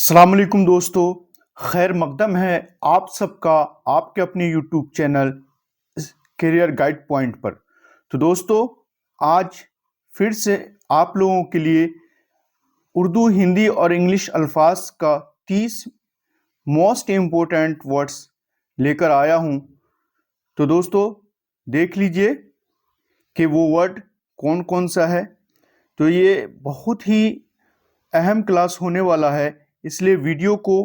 अस्सलाम वालेकुम दोस्तों, खैर मकदम है आप सबका आपके अपने YouTube channel career guide point पर। तो दोस्तों, आज फिर से आप लोगों के लिए उर्दू, हिंदी और इंग्लिश अल्फाज का 30 मोस्ट इम्पोर्टेंट वर्ड्स लेकर आया हूँ। तो दोस्तों, देख लीजिए कि वो वर्ड कौन कौन सा है। तो ये बहुत ही अहम क्लास होने वाला है, इसलिए वीडियो को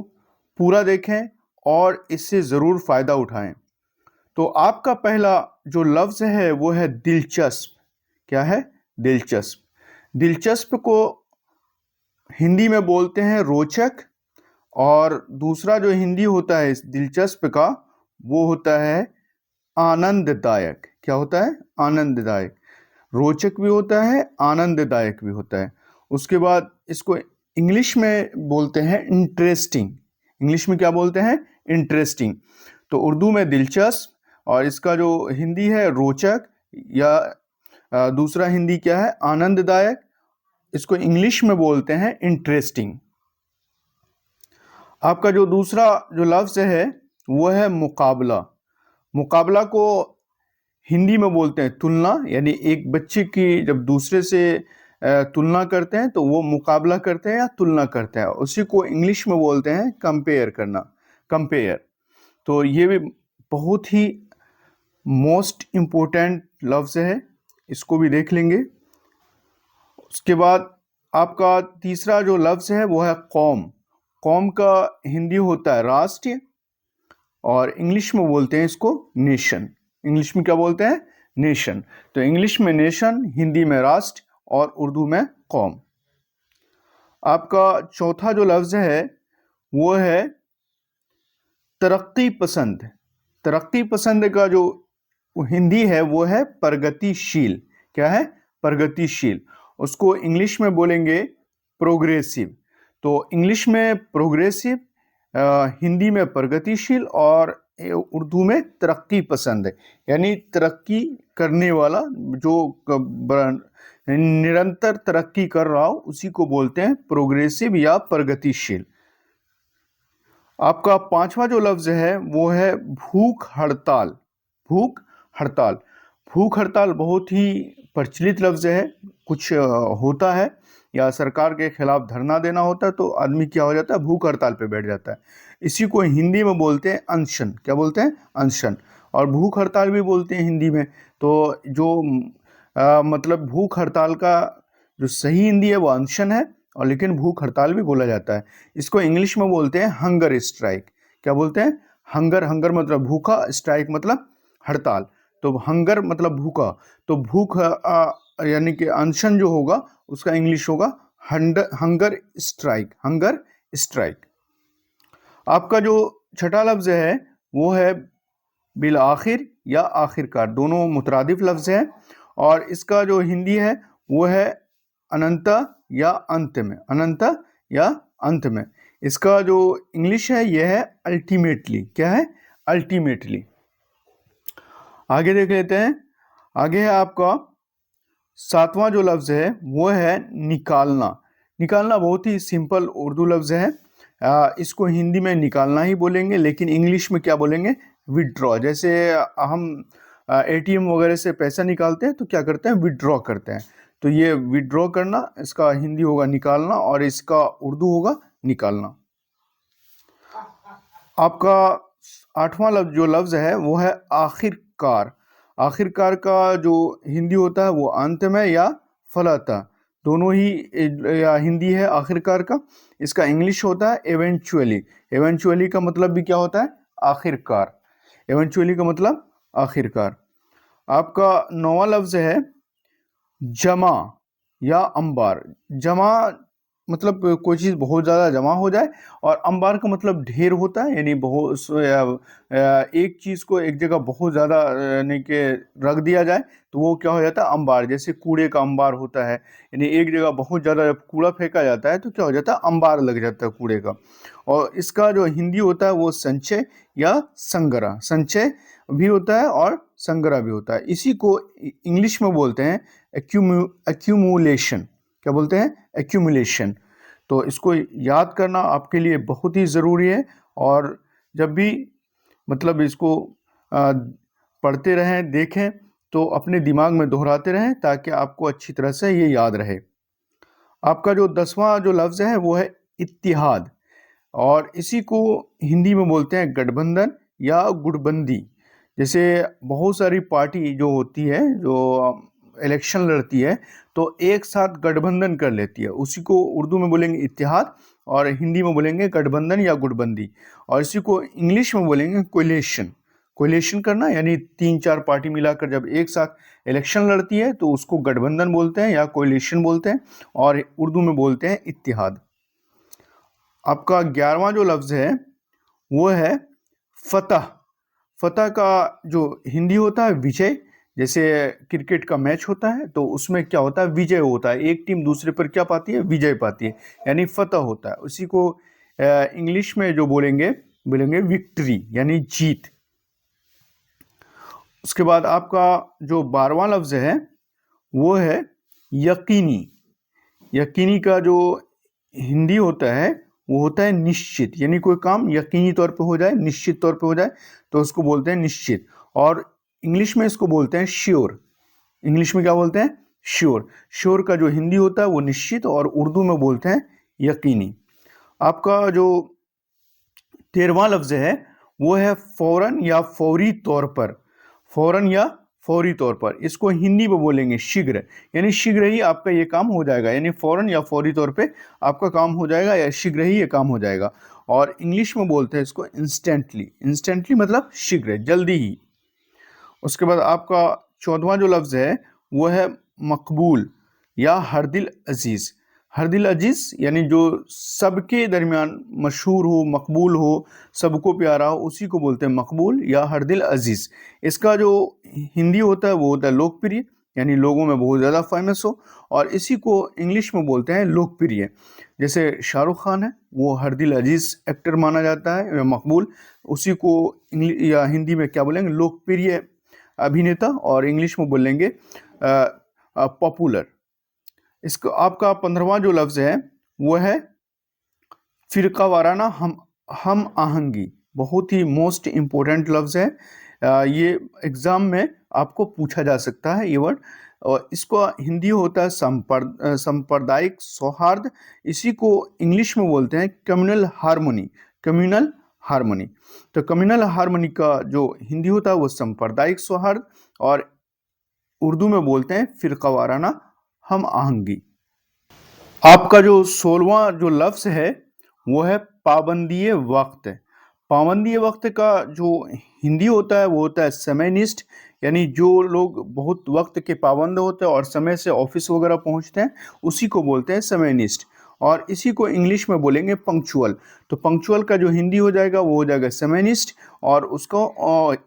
पूरा देखें और इससे ज़रूर फ़ायदा उठाएं। तो आपका पहला जो लफ्ज़ है वो है दिलचस्प। क्या है? दिलचस्प। दिलचस्प को हिंदी में बोलते हैं रोचक, और दूसरा जो हिंदी होता है इस दिलचस्प का वो होता है आनंददायक। क्या होता है? आनंददायक। रोचक भी होता है, आनंददायक भी होता है। उसके बाद इसको इंग्लिश में बोलते हैं इंटरेस्टिंग। इंग्लिश में क्या बोलते हैं? इंटरेस्टिंग। तो उर्दू में दिलचस्प, और इसका जो हिंदी है रोचक, या दूसरा हिंदी क्या है? आनंददायक। इसको इंग्लिश में बोलते हैं इंटरेस्टिंग। आपका जो दूसरा जो लफ्ज़ है वो है मुकाबला। मुकाबला को हिंदी में बोलते हैं तुलना, यानी एक बच्चे की जब दूसरे से तुलना करते हैं तो वो मुकाबला करते हैं या तुलना करते हैं। उसी को इंग्लिश में बोलते हैं कंपेयर करना, कंपेयर। तो ये भी बहुत ही मोस्ट इम्पोर्टेंट लफ्ज़ है, इसको भी देख लेंगे। उसके बाद आपका तीसरा जो लफ्ज़ है वो है कौम। कौम का हिंदी होता है राष्ट्र, और इंग्लिश में बोलते हैं इसको नेशन। इंग्लिश में क्या बोलते हैं? नेशन। तो इंग्लिश में नेशन, हिंदी में राष्ट्र और उर्दू में कौम। आपका चौथा जो लफ्ज़ है वो है तरक्की पसंद। तरक्की पसंद का जो हिंदी है वो है प्रगतिशील। क्या है? प्रगतिशील। उसको इंग्लिश में बोलेंगे प्रोग्रेसिव। तो इंग्लिश में प्रोग्रेसिव, हिंदी में प्रगतिशील, और उर्दू में तरक्की पसंद है, यानी तरक्की करने वाला, जो निरंतर तरक्की कर रहा हो उसी को बोलते हैं प्रोग्रेसिव या प्रगतिशील। आपका पांचवा जो लफ्ज है वो है भूख हड़ताल। भूख हड़ताल। भूख हड़ताल बहुत ही प्रचलित लफ्ज है। कुछ होता है या सरकार के खिलाफ धरना देना होता है तो आदमी क्या हो जाता है? भूख हड़ताल पे बैठ जाता है। इसी को हिंदी में बोलते हैं अनशन। क्या बोलते हैं? अनशन। और भूख हड़ताल भी बोलते हैं हिंदी में। तो जो मतलब भूख हड़ताल का जो सही हिंदी है वो अनशन है, और लेकिन भूख हड़ताल भी बोला जाता है। इसको इंग्लिश में बोलते हैं हंगर स्ट्राइक। क्या बोलते हैं? हंगर। हंगर मतलब भूखा, स्ट्राइक मतलब हड़ताल। तो हंगर मतलब भूखा, तो भूख यानी कि अनशन जो होगा उसका इंग्लिश होगा हंगर स्ट्राइक। Hunger strike. आपका जो छठा लफ्ज है वो है बिल आखिर या आखिरकार। दोनों मुतरादिफ लफ्ज हैं, और इसका जो हिंदी है वो है अनंत या अंत में। अनंत या अंत में। इसका जो इंग्लिश है यह है अल्टीमेटली। क्या है? अल्टीमेटली। आगे देख लेते हैं। आगे है आपका सातवां जो लफ्ज है वो है निकालना। निकालना बहुत ही सिंपल उर्दू लफ्ज है। इसको हिंदी में निकालना ही बोलेंगे, लेकिन इंग्लिश में क्या बोलेंगे? विड्रॉ। जैसे हम एटीएम वगैरह से पैसा निकालते हैं तो क्या करते हैं? विड्रॉ करते हैं। तो ये विड्रॉ करना, इसका हिंदी होगा निकालना, और इसका उर्दू होगा निकालना। आपका आठवां लफ्ज जो लफ्ज है वो है आखिरकार। आखिरकार का जो हिंदी होता है वो अंत में या फलता, दोनों ही या हिंदी है आखिरकार का। इसका इंग्लिश होता है एवेंचुअली। एवेंचुअली का मतलब भी क्या होता है? आखिरकार। एवेंचुअली का मतलब आखिरकार। आपका नौवां लफ्ज है जमा या अंबार। जमा मतलब कोई चीज़ बहुत ज़्यादा जमा हो जाए, और अंबार का मतलब ढेर होता है, यानी एक चीज़ को एक जगह बहुत ज़्यादा यानी कि रख दिया जाए तो वो क्या हो जाता है? अंबार। जैसे कूड़े का अंबार होता है, यानी एक जगह बहुत ज़्यादा जब कूड़ा फेंका जाता है तो क्या हो जाता है? अंबार लग जाता है कूड़े का। और इसका जो हिंदी होता है वो संचय या संग्रह। संचय भी होता है और संग्रह भी होता है। इसी को इंग्लिश में बोलते हैं एक्यूमुलेशन। क्या बोलते हैं? एक्यूमुलेशन। तो इसको याद करना आपके लिए बहुत ही ज़रूरी है। और जब भी मतलब इसको पढ़ते रहें, देखें, तो अपने दिमाग में दोहराते रहें ताकि आपको अच्छी तरह से ये याद रहे। आपका जो 10वां जो लफ्ज़ है वो है इत्तिहाद, और इसी को हिंदी में बोलते हैं गठबंधन या गुटबंदी। जैसे बहुत सारी पार्टी जो होती है, जो इलेक्शन लड़ती है, तो एक साथ गठबंधन कर लेती है, उसी को उर्दू में बोलेंगे इत्तेहाद और हिंदी में बोलेंगे गठबंधन या गुटबंदी। और इसी को इंग्लिश में बोलेंगे कोलिशन। कोलिशन करना यानी 3-4 पार्टी मिलाकर जब एक साथ इलेक्शन लड़ती है तो उसको गठबंधन बोलते हैं या कोलिशन बोलते हैं, और उर्दू में बोलते हैं इत्तेहाद। आपका 11वां जो लफ्ज़ है वो है फतह। फतह का जो हिंदी होता है विजय। जैसे क्रिकेट का मैच होता है तो उसमें क्या होता है, विजय होता है, एक टीम दूसरे पर क्या पाती है, विजय पाती है, यानी फतह होता है। उसी को इंग्लिश में जो बोलेंगे विक्ट्री यानी जीत। उसके बाद आपका जो 12वां लफ्ज़ है वो है यकीनी। यकीनी का जो हिंदी होता है वो होता है निश्चित, यानी कोई काम यकीनी तौर पे हो जाए, निश्चित तौर पे हो जाए तो उसको बोलते हैं निश्चित। और इंग्लिश में इसको बोलते हैं श्योर। इंग्लिश में क्या बोलते हैं, श्योर। श्योर का जो हिंदी होता है वो निश्चित, और उर्दू में बोलते हैं यकीनी। आपका जो 13वां लफ्ज़ है वो है फौरन या फौरी तौर पर। फौरन या फौरी तौर पर, इसको हिंदी में बोलेंगे शीघ्र, यानी शीघ्र ही आपका ये काम हो जाएगा, यानी फौरन या फौरी तौर पे आपका काम हो जाएगा या शीघ्र ही ये काम हो जाएगा। और इंग्लिश में बोलते हैं इसको इंस्टेंटली। इंस्टेंटली मतलब शीघ्र, जल्दी ही। उसके बाद आपका 14वां जो लफ्ज़ है वो है मकबूल या हरदिल अजीज़। हरदिल अजीज़ यानी जो सबके दरमियान मशहूर हो, मकबूल हो, सबको प्यारा हो, उसी को बोलते हैं मकबूल या हरदिल अजीज़। इसका जो हिंदी होता है वो होता है लोकप्रिय, यानी लोगों में बहुत ज़्यादा फेमस हो, और इसी को इंग्लिश में बोलते हैं लोकप्रिय। जैसे शाहरुख खान है, वो हरदिल अजीज़ एक्टर माना जाता है या मकबूल, उसी को इंग्लिश या हिंदी में क्या बोलेंगे, लोकप्रिय अभिनेता, और इंग्लिश में बोलेंगे पॉपुलर। इसको आपका 15वां जो लफ्ज़ है वो है फ़िरका वाराना हम आहंगी। बहुत ही मोस्ट इम्पोर्टेंट लफ्ज़ है। ये एग्ज़ाम में आपको पूछा जा सकता है ये वर्ड। और इसको हिंदी होता है सांप्रदायिक सौहार्द। इसी को इंग्लिश में बोलते हैं कम्युनल हार्मनी। Communal harmony. तो कम्युनल हार्मनी का जो हिंदी होता है वो सांप्रदायिक सौहार्द, और उर्दू में बोलते हैं फ़िरका वाराना हम आहंगी। आपका जो 16वां जो लफ्ज़ है वो है पाबंदी वक्त। पाबंदी वक्त का जो हिंदी होता है वो होता है समयनिष्ठ, यानी जो लोग बहुत वक्त के पाबंद होते हैं और समय से ऑफिस वगैरह पहुंचते हैं, उसी को बोलते हैं समयनिष्ठ। और इसी को इंग्लिश में बोलेंगे पंक्चुअल। तो पंक्चुअल का जो हिंदी हो जाएगा वो हो जाएगा समयनिष्ठ, और उसको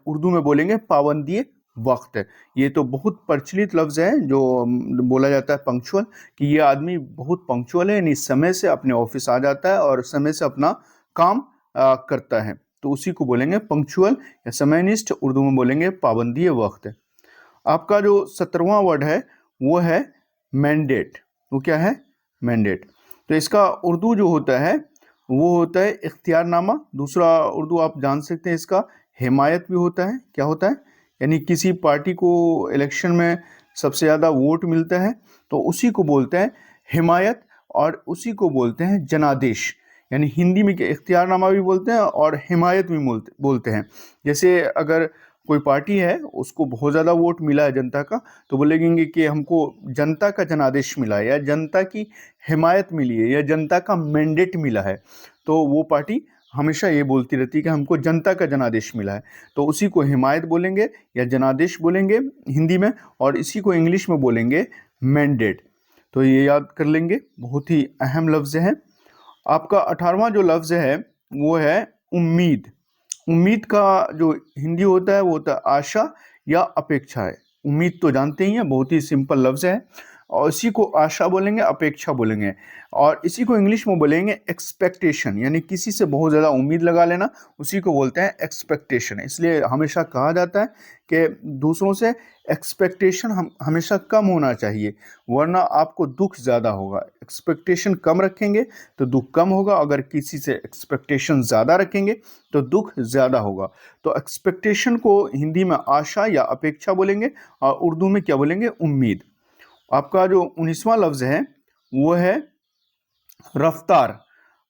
उर्दू में बोलेंगे पाबंदी वक्त। ये तो बहुत प्रचलित लफ्ज़ है जो बोला जाता है पंक्चुअल, कि ये आदमी बहुत पंक्चुअल है, यानी समय से अपने ऑफिस आ जाता है और समय से अपना काम करता है, तो उसी को बोलेंगे पंक्चुअल या समयनिष्ठ। उर्दू में बोलेंगे पाबंदी वक्त। आपका जो 17वां वर्ड है वो है मैंडेट। वो क्या है, मैंडेट। तो इसका उर्दू जो होता है वो होता है इख्तियारनामा। दूसरा उर्दू आप जान सकते हैं इसका हिमायत भी होता है। क्या होता है, यानी किसी पार्टी को इलेक्शन में सबसे ज़्यादा वोट मिलता है तो उसी को बोलते हैं हिमायत, और उसी को बोलते हैं जनादेश। यानी हिंदी में इख्तियारनामा भी बोलते हैं और हिमायत भी बोलते हैं। जैसे अगर कोई पार्टी है उसको बहुत ज़्यादा वोट मिला है जनता का, तो बोलेंगे कि हमको जनता का जनादेश मिला है, या जनता की हिमायत मिली है, या जनता का मैंडेट मिला है। तो वो पार्टी हमेशा ये बोलती रहती है कि हमको जनता का जनादेश मिला है, तो उसी को हिमायत बोलेंगे या जनादेश बोलेंगे हिंदी में, और इसी को इंग्लिश में बोलेंगे मैंडेट। तो ये याद कर लेंगे, बहुत ही अहम लफ्ज़ है। आपका 18वां जो लफ्ज़ है वो है उम्मीद। उम्मीद का जो हिंदी होता है वो होता है आशा या अपेक्षा है। उम्मीद तो जानते ही हैं, बहुत ही सिंपल लफ्ज़ है। और इसी को आशा बोलेंगे, अपेक्षा बोलेंगे। और इसी को इंग्लिश में बोलेंगे एक्सपेक्टेशन, यानी किसी से बहुत ज़्यादा उम्मीद लगा लेना, उसी को बोलते हैं एक्सपेक्टेशन। इसलिए हमेशा कहा जाता है कि दूसरों से एक्सपेक्टेशन हम हमेशा कम होना चाहिए, वरना आपको दुख ज़्यादा होगा। एक्सपेक्टेशन कम रखेंगे तो दुख कम होगा, अगर किसी से एक्सपेक्टेशन ज़्यादा रखेंगे तो दुख ज़्यादा होगा। तो एक्सपेक्टेशन को हिंदी में आशा या अपेक्षा बोलेंगे, और उर्दू में क्या बोलेंगे, उम्मीद। आपका जो 19वां लफ्ज़ है वो है रफ्तार।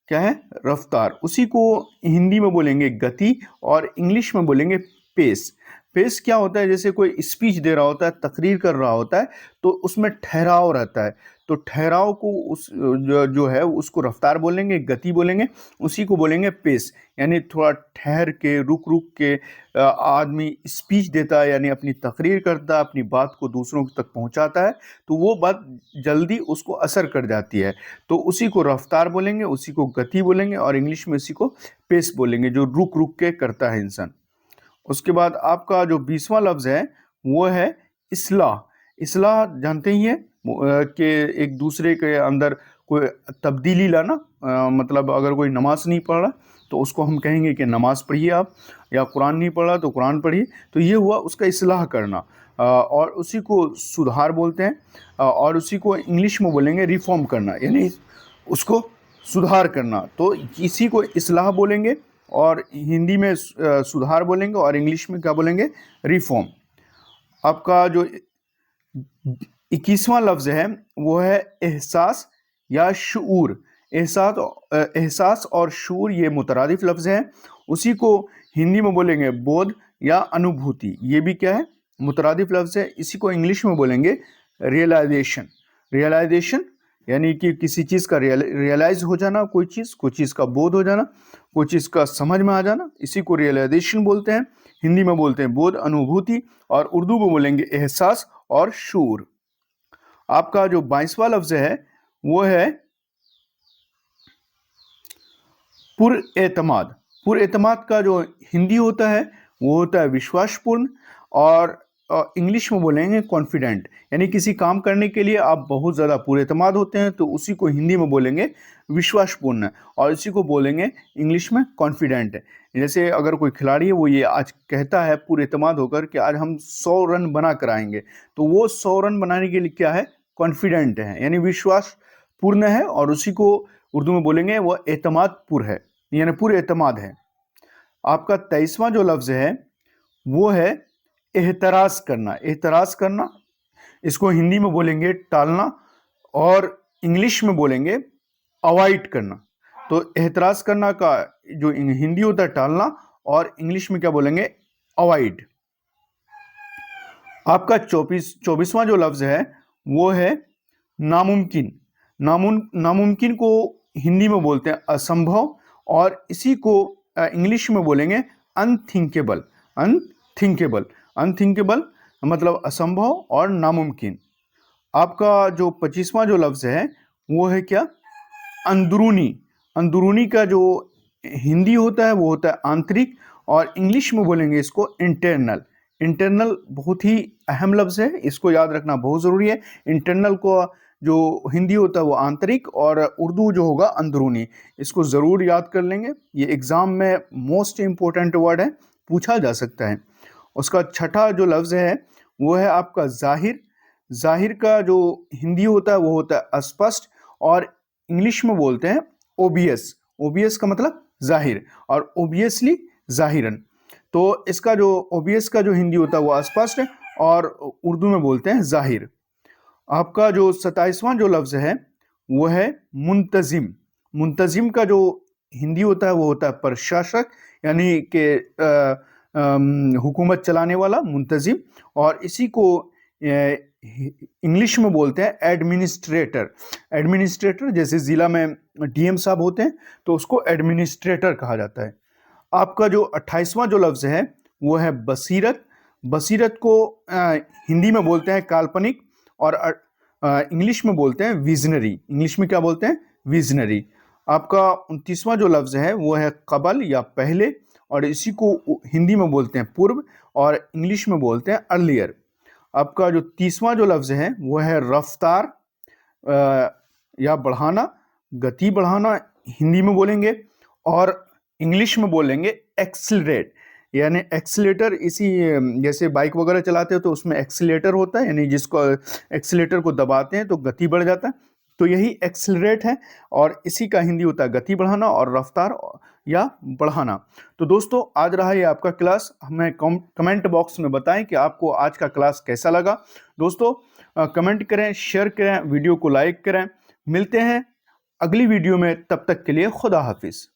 क्या है, रफ्तार। उसी को हिंदी में बोलेंगे गति, और इंग्लिश में बोलेंगे पेस। पेस क्या होता है, जैसे कोई स्पीच दे रहा होता है, तकरीर कर रहा होता है, तो उसमें ठहराव रहता है, तो ठहराव को उस जो है उसको रफ्तार बोलेंगे, गति बोलेंगे, उसी को बोलेंगे पेस। यानी थोड़ा ठहर के, रुक रुक के आदमी स्पीच देता है, यानी अपनी तकरीर करता है, अपनी बात को दूसरों तक पहुंचाता है, तो वो बात जल्दी उसको असर कर जाती है, तो उसी को रफ्तार बोलेंगे, उसी को गति बोलेंगे, और इंग्लिश में इसी को पेस बोलेंगे, जो रुक रुक के करता है इंसान। उसके बाद आपका जो 20वां लफ्ज़ है वो है इस्लाह। इस्लाह जानते ही हैं कि एक दूसरे के अंदर कोई तब्दीली लाना। मतलब अगर कोई नमाज नहीं पढ़ रहा तो उसको हम कहेंगे कि नमाज पढ़िए आप, या कुरान नहीं पढ़ रहा तो कुरान पढ़िए, तो ये हुआ उसका इस्लाह करना। और उसी को सुधार बोलते हैं, और उसी को इंग्लिश में बोलेंगे रिफॉर्म करना, यानी उसको सुधार करना। तो इसी को इस्लाह बोलेंगे, और हिंदी में सुधार बोलेंगे, और इंग्लिश में क्या बोलेंगे, रिफॉर्म। आपका जो 21वां लफ्ज़ है वो है एहसास या शूर। एहसास और शूर ये मुतरादिफ लफ्ज़ हैं, उसी को हिंदी में बोलेंगे बोध या अनुभूति। ये भी क्या है, मुतरादिफ लफ्ज़ है। इसी को इंग्लिश में बोलेंगे रियलाइजेशन। रियलाइजेशन यानी कि किसी चीज़ का रियलाइज हो जाना, कोई चीज़ का बोध हो जाना, कोई चीज़ का समझ में आ जाना, इसी को रियलाइजेशन बोलते हैं। हिंदी में बोलते हैं बोध, अनुभूति, और उर्दू में बोलेंगे एहसास और शूर। आपका जो 22वां लफ्ज़ है वो है पुरएतमाद। पुरएतमाद का जो हिंदी होता है वो होता है विश्वासपूर्ण, और इंग्लिश में बोलेंगे कॉन्फिडेंट। यानी किसी काम करने के लिए आप बहुत ज़्यादा पुरएतमाद होते हैं तो उसी को हिंदी में बोलेंगे विश्वासपूर्ण, और इसी को बोलेंगे इंग्लिश में कॉन्फिडेंट। जैसे अगर कोई खिलाड़ी है वो ये आज कहता है पुरएतमाद होकर कि आज हम 100 रन बना कर आएंगे, तो वो 100 रन बनाने के लिए क्या है, कॉन्फिडेंट है, यानी विश्वासपूर्ण है, और उसी को उर्दू में बोलेंगे वो एतमादपुर है, यानी पुरएतमाद है। आपका 23वां जो लफ्ज़ है वो है एहतराज करना। एहतराज करना, इसको हिंदी में बोलेंगे टालना, और इंग्लिश में बोलेंगे अवॉइड करना। तो एहतराज करना का जो हिंदी होता है टालना, और इंग्लिश में क्या बोलेंगे, अवॉइड। आपका 24वां जो लफ्ज़ है वो है नामुमकिन। नामुमकिन को हिंदी में बोलते हैं असंभव, और इसी को इंग्लिश में बोलेंगे अनथिंकेबल। अनथिंकेबल, अनथिंकेबल मतलब असंभव और नामुमकिन। आपका जो 25वां जो लफ्ज़ है वो है क्या, अंदरूनी। अंदरूनी का जो हिंदी होता है वो होता है आंतरिक, और इंग्लिश में बोलेंगे इसको इंटरनल। इंटरनल बहुत ही अहम लफ्ज़ है, इसको याद रखना बहुत ज़रूरी है। इंटरनल को जो हिंदी होता है वो आंतरिक, और उर्दू जो होगा अंदरूनी। इसको ज़रूर याद कर लेंगे, ये एग्ज़ाम में मोस्ट इम्पोर्टेंट वर्ड है, पूछा जा सकता है। उसका छठा जो लफ्ज़ है वो है आपका जाहिर। जाहिर का जो हिंदी होता है वो होता है अस्पष्ट, और इंग्लिश में बोलते हैं ओबियस। ओबियस का मतलब जाहिर, और ओबियसली जाहिरन। तो इसका जो ओबियस का जो हिंदी होता है वो अस्पष्ट है, और उर्दू में बोलते हैं जाहिर। आपका जो 27वां जो लफ्ज़ है वो है मुंतजिम। मुंतजिम का जो हिंदी होता है वो होता है प्रशासक, यानी कि हुकूमत चलाने वाला, मुंतजिम, और इसी को इंग्लिश में बोलते हैं एडमिनिस्ट्रेटर। एडमिनिस्ट्रेटर, जैसे ज़िला में डीएम साहब होते हैं तो उसको एडमिनिस्ट्रेटर कहा जाता है। आपका जो 28वां जो लफ्ज़ है वो है बसीरत। बसीरत को हिंदी में बोलते हैं काल्पनिक, और इंग्लिश में बोलते हैं विजनरी। इंग्लिश में क्या बोलते हैं, विजनरी। आपका 29वां जो लफ्ज़ है वो है कबल या पहले, और इसी को हिंदी में बोलते हैं पूर्व, और इंग्लिश में बोलते हैं अर्लियर। आपका जो तीसवां जो लफ्ज़ है वो है रफ्तार या बढ़ाना, गति बढ़ाना हिंदी में बोलेंगे, और इंग्लिश में बोलेंगे एक्सीलरेट। यानी एक्सीलेटर, इसी जैसे बाइक वगैरह चलाते हो तो उसमें एक्सीलेटर होता है, यानी जिसको एक्सीलेटर को दबाते हैं तो गति बढ़ जाता है, तो यही एक्सीलरेट है, और इसी का हिंदी होता है गति बढ़ाना और रफ्तार या बढ़ाना। तो दोस्तों आज रहा ये आपका क्लास, हमें कमेंट बॉक्स में बताएं कि आपको आज का क्लास कैसा लगा। दोस्तों कमेंट करें, शेयर करें, वीडियो को लाइक करें। मिलते हैं अगली वीडियो में, तब तक के लिए खुदा हाफिज।